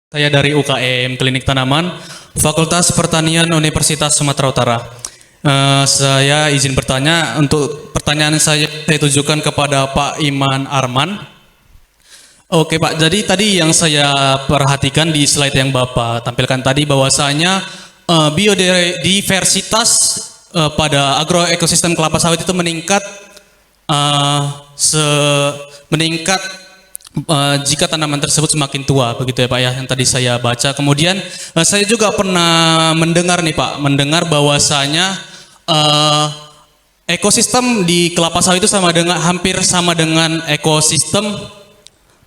Saya dari UKM Klinik Tanaman, Fakultas Pertanian Universitas Sumatera Utara. Saya izin bertanya, untuk pertanyaan saya tujukan kepada Pak Iman Arman. Oke Pak, jadi tadi yang saya perhatikan di slide yang Bapak tampilkan tadi bahwasanya biodiversitas pada agroekosistem kelapa sawit itu meningkat meningkat jika tanaman tersebut semakin tua, begitu ya Pak ya, yang tadi saya baca. Kemudian saya juga pernah mendengar nih Pak, mendengar bahwasanya ekosistem di kelapa sawit itu hampir sama dengan ekosistem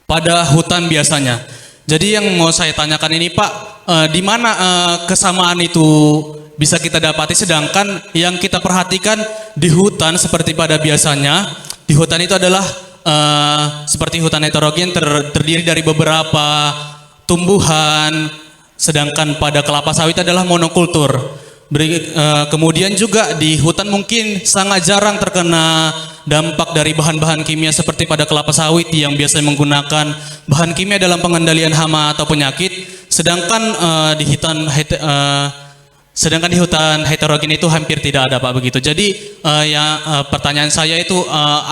pada hutan biasanya. Jadi yang mau saya tanyakan ini Pak, di mana kesamaan itu bisa kita dapati, sedangkan yang kita perhatikan di hutan seperti pada biasanya, di hutan itu adalah seperti hutan heterogen terdiri dari beberapa tumbuhan, sedangkan pada kelapa sawit adalah monokultur. Kemudian juga di hutan mungkin sangat jarang terkena dampak dari bahan-bahan kimia seperti pada kelapa sawit yang biasanya menggunakan bahan kimia dalam pengendalian hama atau penyakit, sedangkan di hutan heterogen itu hampir tidak ada Pak, begitu. Jadi pertanyaan saya itu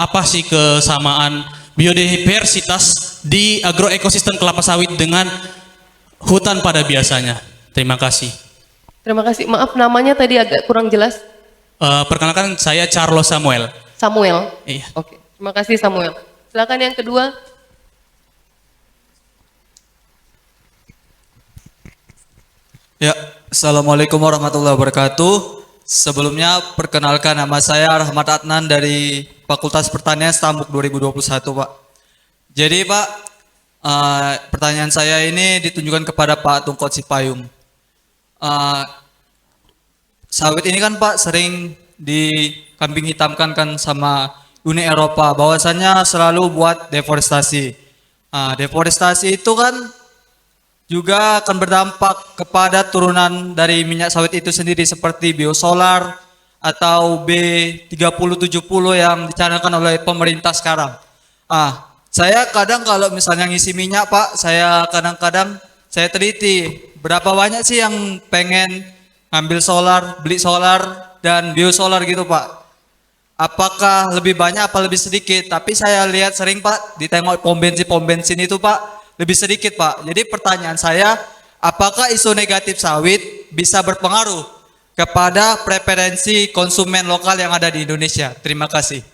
apa sih kesamaan biodiversitas di agroekosistem kelapa sawit dengan hutan pada biasanya? Terima kasih. Terima kasih. Maaf, namanya tadi agak kurang jelas. Perkenalkan, saya Carlos Samuel. Samuel. Iya. Oke. Terima kasih Samuel. Silakan yang kedua. Ya, Assalamualaikum warahmatullahi wabarakatuh. Sebelumnya perkenalkan, nama saya Rahmat Adnan dari Fakultas Pertanian Stambuk 2021 Pak. Jadi Pak, pertanyaan saya ini ditunjukkan kepada Pak Tungkot Sipayung. Sawit ini kan Pak sering dikambing hitamkan kan sama Uni Eropa, bahwasannya selalu buat deforestasi. Deforestasi itu kan juga akan berdampak kepada turunan dari minyak sawit itu sendiri seperti biosolar atau B3070 yang dicanangkan oleh pemerintah sekarang. Saya kadang kalau misalnya ngisi minyak Pak, saya kadang-kadang saya teliti berapa banyak sih yang pengen ngambil solar, beli solar dan biosolar gitu Pak. Apakah lebih banyak apa lebih sedikit? Tapi saya lihat sering Pak, ditengok pom bensin itu Pak, lebih sedikit Pak. Jadi pertanyaan saya, apakah isu negatif sawit bisa berpengaruh kepada preferensi konsumen lokal yang ada di Indonesia? Terima kasih.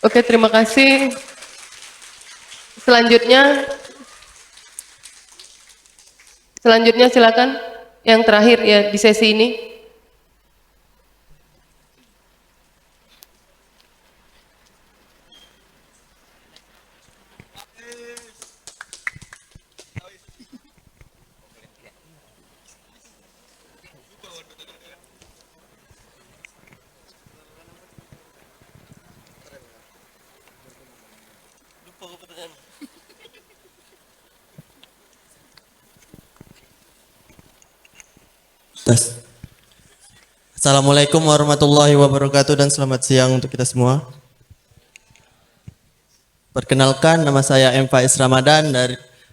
Oke, terima kasih. Selanjutnya silakan yang terakhir ya di sesi ini. Assalamualaikum warahmatullahi wabarakatuh dan selamat siang untuk kita semua. Perkenalkan, nama saya M. Faiz Ramadan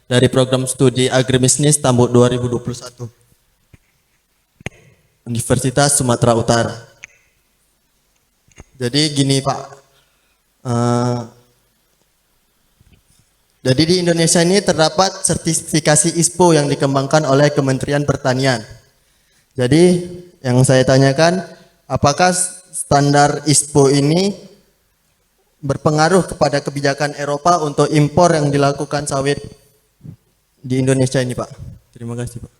dari program studi Agribisnis Stambuk 2021 Universitas Sumatera Utara. Jadi gini Pak, jadi di Indonesia ini terdapat sertifikasi ISPO yang dikembangkan oleh Kementerian Pertanian. Jadi yang saya tanyakan, apakah standar ISPO ini berpengaruh kepada kebijakan Eropa untuk impor yang dilakukan sawit di Indonesia ini Pak? Terima kasih Pak.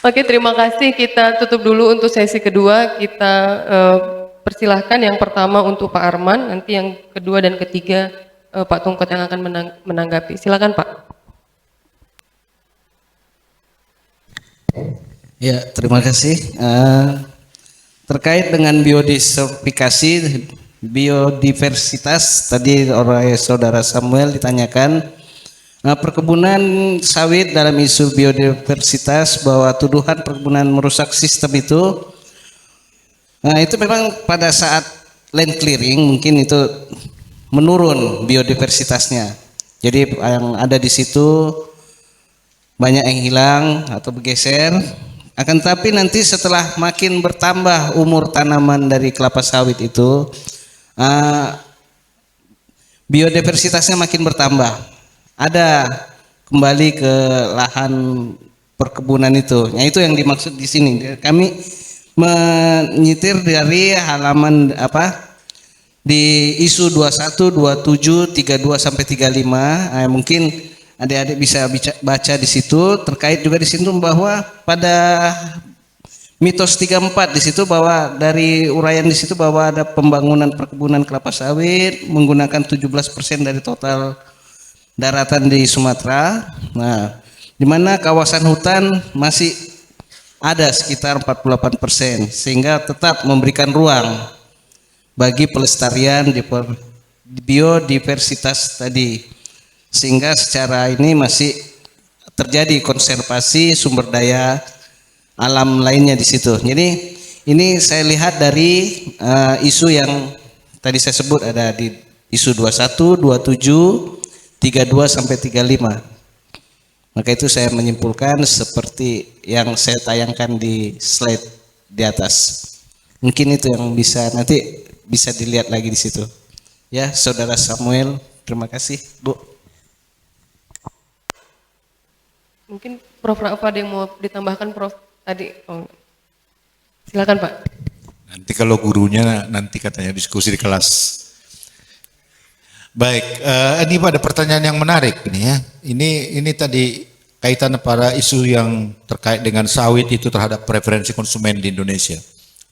Oke, terima kasih. Kita tutup dulu untuk sesi kedua. Kita persilahkan yang pertama untuk Pak Arman, nanti yang kedua dan ketiga Pak Tungkot yang akan menanggapi. Silakan Pak. Ya, terima kasih. Terkait dengan biodiversitas, tadi oleh saudara Samuel ditanyakan perkebunan sawit dalam isu biodiversitas, bahwa tuduhan perkebunan merusak sistem itu, itu memang pada saat land clearing mungkin itu menurun biodiversitasnya. Jadi yang ada di situ banyak yang hilang atau bergeser. Akan tapi nanti setelah makin bertambah umur tanaman dari kelapa sawit itu, biodiversitasnya makin bertambah. Ada kembali ke lahan perkebunan itu. Nah, itu yang dimaksud di sini. Kami menyitir dari halaman di isu 21, 27, 32 sampai 35. Mungkin adik-adik bisa baca di situ, terkait juga di situ bahwa pada mitos 34 di situ, bahwa dari uraian di situ bahwa ada pembangunan perkebunan kelapa sawit menggunakan 17% dari total daratan di Sumatera. Nah, di mana kawasan hutan masih ada sekitar 48%, sehingga tetap memberikan ruang bagi pelestarian di biodiversitas tadi, sehingga secara ini masih terjadi konservasi sumber daya alam lainnya di situ. Jadi ini saya lihat dari isu yang tadi saya sebut, ada di isu 21, 27, 32 sampai 35. Maka itu saya menyimpulkan seperti yang saya tayangkan di slide di atas. Mungkin itu yang bisa dilihat lagi di situ. Ya, Saudara Samuel, terima kasih, Bu. Mungkin Prof. Rafa ada yang mau ditambahkan, Prof. Tadi. Oh. Silakan, Pak. Nanti kalau gurunya nanti katanya diskusi di kelas. Baik, ini ada pertanyaan yang menarik ini ya. Ini tadi kaitan para isu yang terkait dengan sawit itu terhadap preferensi konsumen di Indonesia.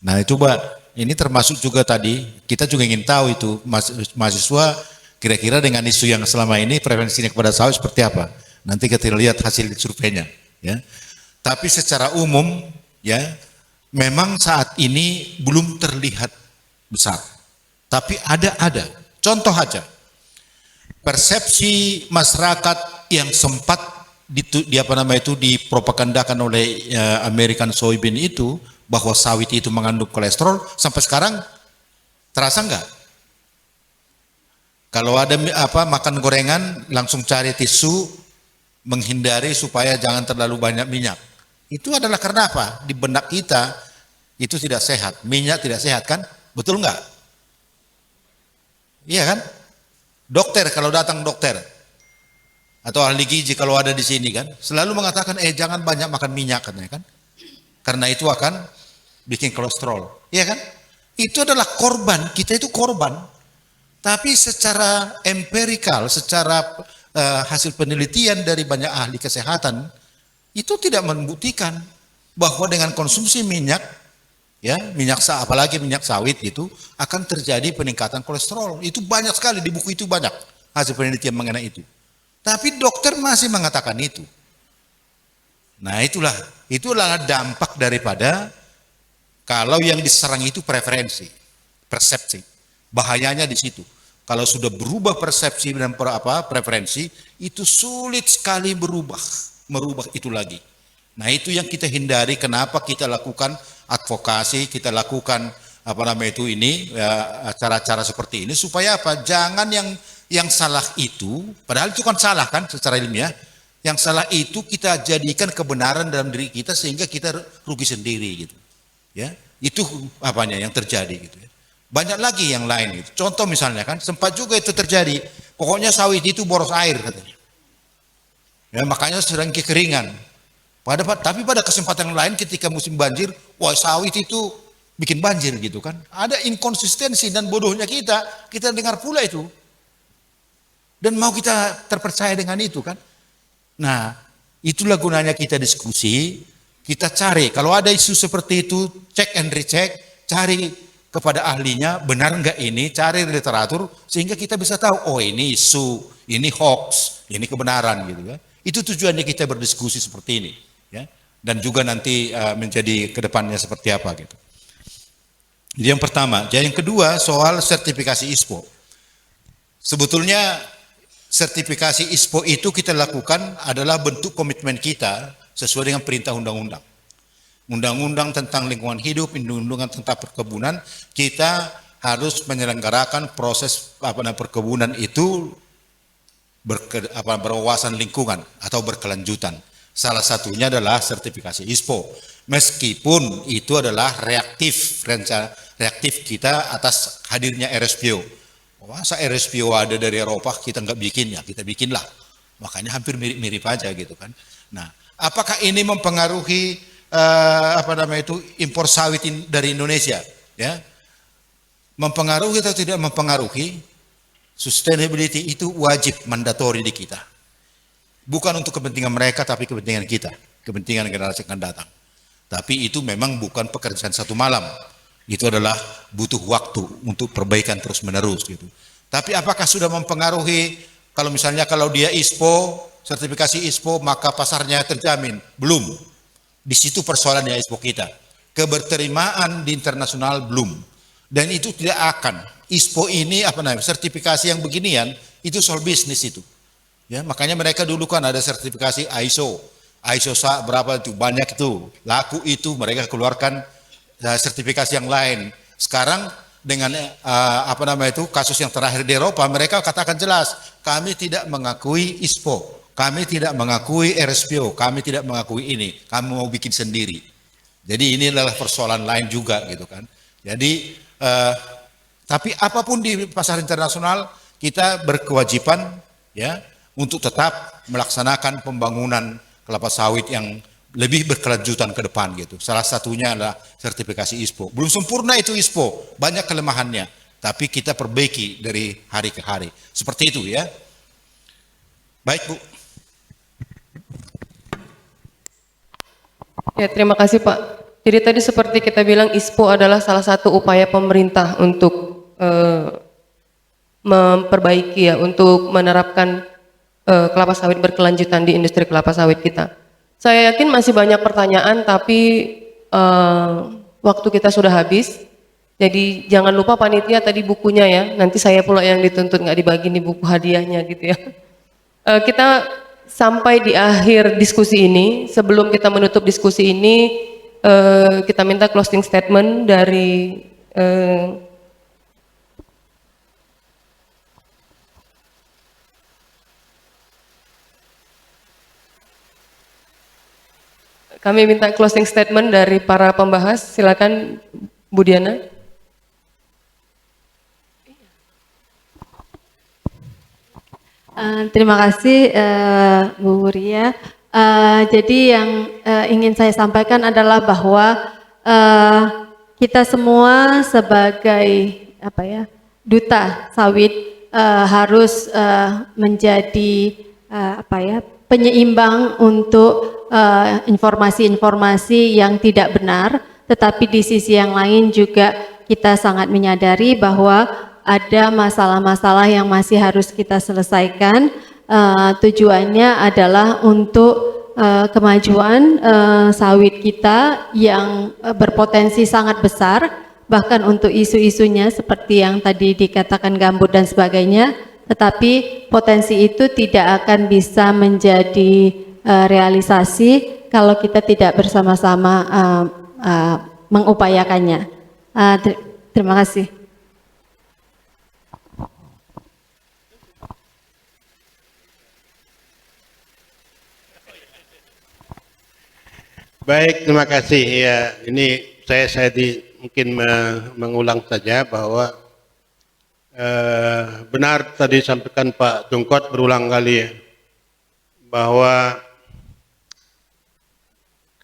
Nah, itu Pak, ini termasuk juga tadi kita juga ingin tahu itu mahasiswa kira-kira dengan isu yang selama ini preferensinya kepada sawit seperti apa. Nanti kita lihat hasil surveinya ya. Tapi secara umum ya, memang saat ini belum terlihat besar. Tapi ada. Contoh aja. Persepsi masyarakat yang sempat dipropagandakan oleh American Soybean itu, bahwa sawit itu mengandung kolesterol, sampai sekarang terasa enggak? Kalau ada makan gorengan langsung cari tisu, menghindari supaya jangan terlalu banyak minyak. Itu adalah karena apa? Di benak kita itu tidak sehat, minyak tidak sehat kan? Betul enggak? Iya kan? Dokter, kalau datang dokter atau ahli gizi kalau ada di sini kan, selalu mengatakan jangan banyak makan minyak katanya kan? Karena itu akan bikin kolesterol. Iya kan? Itu adalah korban, kita itu korban. Tapi secara empirikal, secara hasil penelitian dari banyak ahli kesehatan, itu tidak membuktikan bahwa dengan konsumsi minyak, ya apalagi minyak sawit itu akan terjadi peningkatan kolesterol. Itu banyak sekali, di buku itu banyak hasil penelitian mengenai itu. Tapi dokter masih mengatakan itu. Nah, itulah dampak daripada kalau yang diserang itu preferensi, persepsi. Bahayanya di situ. Kalau sudah berubah persepsi dan preferensi, itu sulit sekali merubah itu lagi. Nah, itu yang kita hindari. Kenapa kita lakukan advokasi, kita lakukan cara-cara seperti ini, supaya apa? Jangan yang salah itu, padahal itu kan salah kan secara ilmiah. Yang salah itu kita jadikan kebenaran dalam diri kita sehingga kita rugi sendiri gitu. Ya, itu yang terjadi gitu ya. Banyak lagi yang lain gitu. Contoh misalnya kan sempat juga itu terjadi. Pokoknya sawit itu boros air katanya. Ya, makanya sering kekeringan. Tapi pada kesempatan yang lain ketika musim banjir, wah sawit itu bikin banjir gitu kan. Ada inkonsistensi dan bodohnya kita dengar pula itu. Dan mau kita terpercaya dengan itu kan. Nah, itulah gunanya kita diskusi, kita cari. Kalau ada isu seperti itu, cek and recheck, cari kepada ahlinya, benar enggak ini, cari literatur, sehingga kita bisa tahu, oh ini isu, ini hoax, ini kebenaran gitu kan. Itu tujuannya kita berdiskusi seperti ini. Ya. Dan juga nanti menjadi kedepannya seperti apa gitu. Jadi yang pertama. Jadi yang kedua soal sertifikasi ISPO. Sebetulnya sertifikasi ISPO itu kita lakukan adalah bentuk komitmen kita sesuai dengan perintah undang-undang. Undang-undang tentang lingkungan hidup, undang-undang tentang perkebunan, kita harus menyelenggarakan proses perkebunan itu berwawasan lingkungan atau berkelanjutan. Salah satunya adalah sertifikasi ISPO. Meskipun itu adalah reaktif kita atas hadirnya RSPO. Masa RSPO ada dari Eropa kita nggak bikin, ya kita bikinlah. Makanya hampir mirip-mirip aja gitu kan. Nah, apakah ini mempengaruhi impor sawit dari Indonesia? Ya, mempengaruhi atau tidak mempengaruhi? Sustainability itu wajib mandatori di kita. Bukan untuk kepentingan mereka, tapi kepentingan kita, kepentingan generasi yang akan datang. Tapi itu memang bukan pekerjaan satu malam. Itu adalah butuh waktu untuk perbaikan terus menerus gitu. Tapi apakah sudah mempengaruhi? Kalau misalnya kalau dia ISPO, sertifikasi ISPO, maka pasarnya terjamin? Belum. Di situ persoalannya ISPO kita. Keberterimaan di internasional belum. Dan itu tidak akan. ISPO ini sertifikasi yang beginian itu soal bisnis itu. Ya, makanya mereka dulu kan ada sertifikasi ISO berapa itu banyak itu laku itu mereka keluarkan sertifikasi yang lain. Sekarang dengan kasus yang terakhir di Eropa mereka katakan jelas kami tidak mengakui ISPO, kami tidak mengakui RSPO, kami tidak mengakui ini, kami mau bikin sendiri. Jadi ini adalah persoalan lain juga gitu kan. Jadi tapi apapun di pasar internasional kita berkewajiban ya untuk tetap melaksanakan pembangunan kelapa sawit yang lebih berkelanjutan ke depan gitu. Salah satunya adalah sertifikasi ISPO. Belum sempurna itu ISPO, banyak kelemahannya, tapi kita perbaiki dari hari ke hari. Seperti itu ya. Baik, Bu. Ya, terima kasih Pak. Jadi tadi seperti kita bilang ISPO adalah salah satu upaya pemerintah untuk memperbaiki ya, untuk menerapkan kelapa sawit berkelanjutan di industri kelapa sawit kita. Saya yakin masih banyak pertanyaan, tapi waktu kita sudah habis. Jadi jangan lupa panitia tadi bukunya ya. Nanti saya pula yang dituntut nggak dibagi nih buku hadiahnya gitu ya. Kita sampai di akhir diskusi ini. Sebelum kita menutup diskusi ini, kita minta closing statement dari kami minta closing statement dari para pembahas. Silakan Bu Diana. Terima kasih Bu Ria. Jadi yang ingin saya sampaikan adalah bahwa kita semua sebagai duta sawit harus menjadi penyeimbang untuk informasi-informasi yang tidak benar, tetapi di sisi yang lain juga kita sangat menyadari bahwa ada masalah-masalah yang masih harus kita selesaikan. Tujuannya adalah untuk kemajuan sawit kita yang berpotensi sangat besar, bahkan untuk isu-isunya seperti yang tadi dikatakan gambut dan sebagainya, tetapi potensi itu tidak akan bisa menjadi realisasi kalau kita tidak bersama-sama mengupayakannya. Terima kasih. Baik, terima kasih. Ya, ini saya mungkin mengulang saja bahwa benar tadi sampaikan Pak Tungkot berulang kali ya, bahwa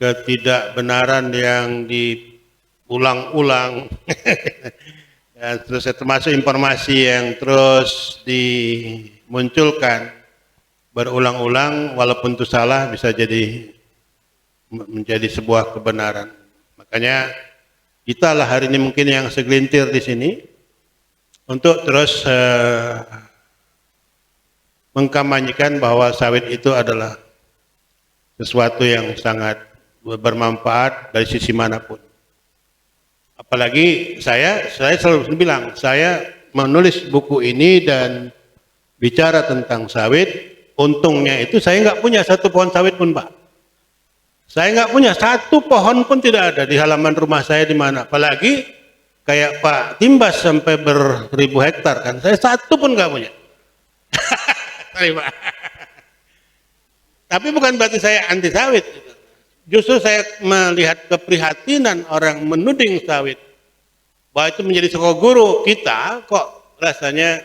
ketidakbenaran yang diulang-ulang dan terus termasuk informasi yang terus dimunculkan berulang-ulang walaupun itu salah bisa jadi menjadi sebuah kebenaran. Makanya kita lah hari ini mungkin yang segelintir di sini untuk terus mengkampanyekan bahwa sawit itu adalah sesuatu yang sangat bermanfaat dari sisi manapun. Apalagi saya selalu bilang, saya menulis buku ini dan bicara tentang sawit, untungnya itu saya nggak punya satu pohon sawit pun, Pak. Saya nggak punya satu pohon pun tidak ada di halaman rumah saya di mana. Apalagi kayak Pak Timbas sampai beribu hektar kan, saya satu pun nggak punya. Sorry, Pak. Tapi bukan berarti saya anti sawit. Justru saya melihat keprihatinan orang menuding sawit bahwa itu menjadi sekolah guru kita, kok rasanya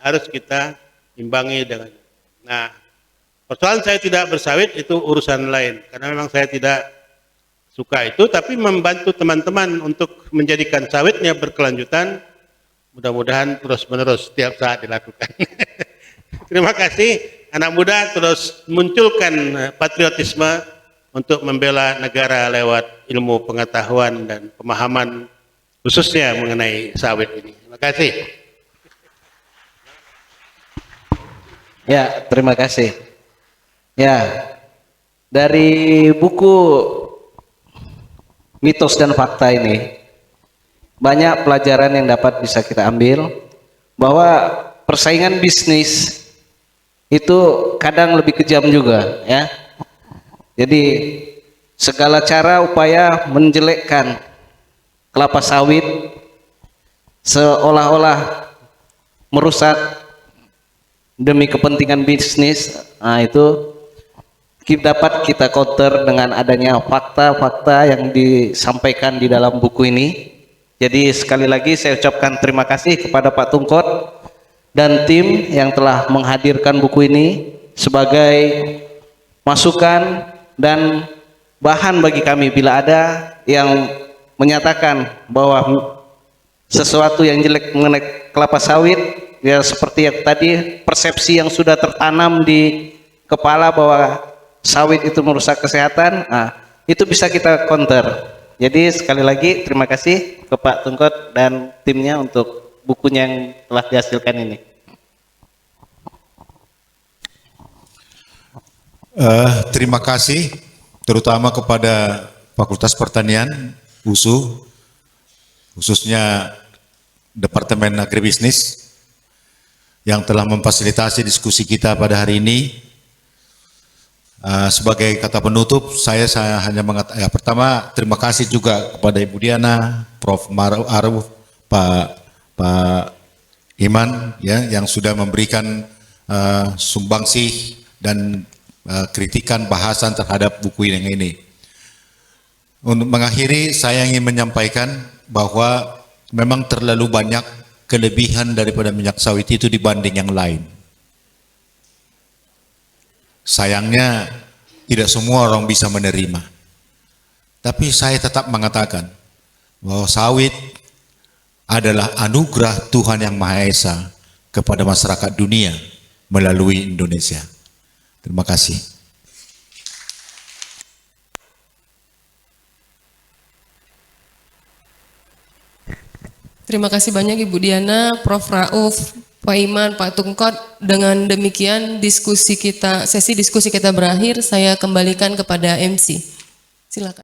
harus kita imbangi dengan. Nah, persoalan saya tidak bersawit itu urusan lain, karena memang saya tidak suka itu, tapi membantu teman-teman untuk menjadikan sawitnya berkelanjutan, mudah-mudahan terus-menerus setiap saat dilakukan. Terima kasih, anak muda terus munculkan patriotisme untuk membela negara lewat ilmu pengetahuan dan pemahaman khususnya mengenai sawit ini. Terima kasih. Ya, terima kasih. Ya, dari buku Mitos dan Fakta ini banyak pelajaran yang dapat bisa kita ambil, bahwa persaingan bisnis itu kadang lebih kejam juga, ya. Jadi segala cara upaya menjelekkan kelapa sawit seolah-olah merusak demi kepentingan bisnis, nah itu dapat kita counter dengan adanya fakta-fakta yang disampaikan di dalam buku ini. Jadi sekali lagi saya ucapkan terima kasih kepada Pak Tungkot dan tim yang telah menghadirkan buku ini sebagai masukan dan bahan bagi kami bila ada yang menyatakan bahwa sesuatu yang jelek mengenai kelapa sawit, ya seperti yang tadi persepsi yang sudah tertanam di kepala bahwa sawit itu merusak kesehatan, nah itu bisa kita counter. Jadi sekali lagi terima kasih ke Pak Tungkot dan timnya untuk bukunya yang telah dihasilkan ini. Terima kasih terutama kepada Fakultas Pertanian USU, khususnya Departemen Agribisnis yang telah memfasilitasi diskusi kita pada hari ini. Sebagai kata penutup, saya hanya mengatakan, pertama terima kasih juga kepada Ibu Diana, Prof. Aruf, Pak Iman, ya, yang sudah memberikan sumbangsih dan kritikan bahasan terhadap buku ini. Untuk mengakhiri, saya ingin menyampaikan bahwa memang terlalu banyak kelebihan daripada minyak sawit itu dibanding yang lain. Sayangnya tidak semua orang bisa menerima. Tapi saya tetap mengatakan bahwa sawit adalah anugerah Tuhan Yang Maha Esa kepada masyarakat dunia melalui Indonesia. Terima kasih. Terima kasih banyak Ibu Diana, Prof. Rauf, Pak Iman, Pak Tungkot. Dengan demikian sesi diskusi kita berakhir. Saya kembalikan kepada MC. Silakan.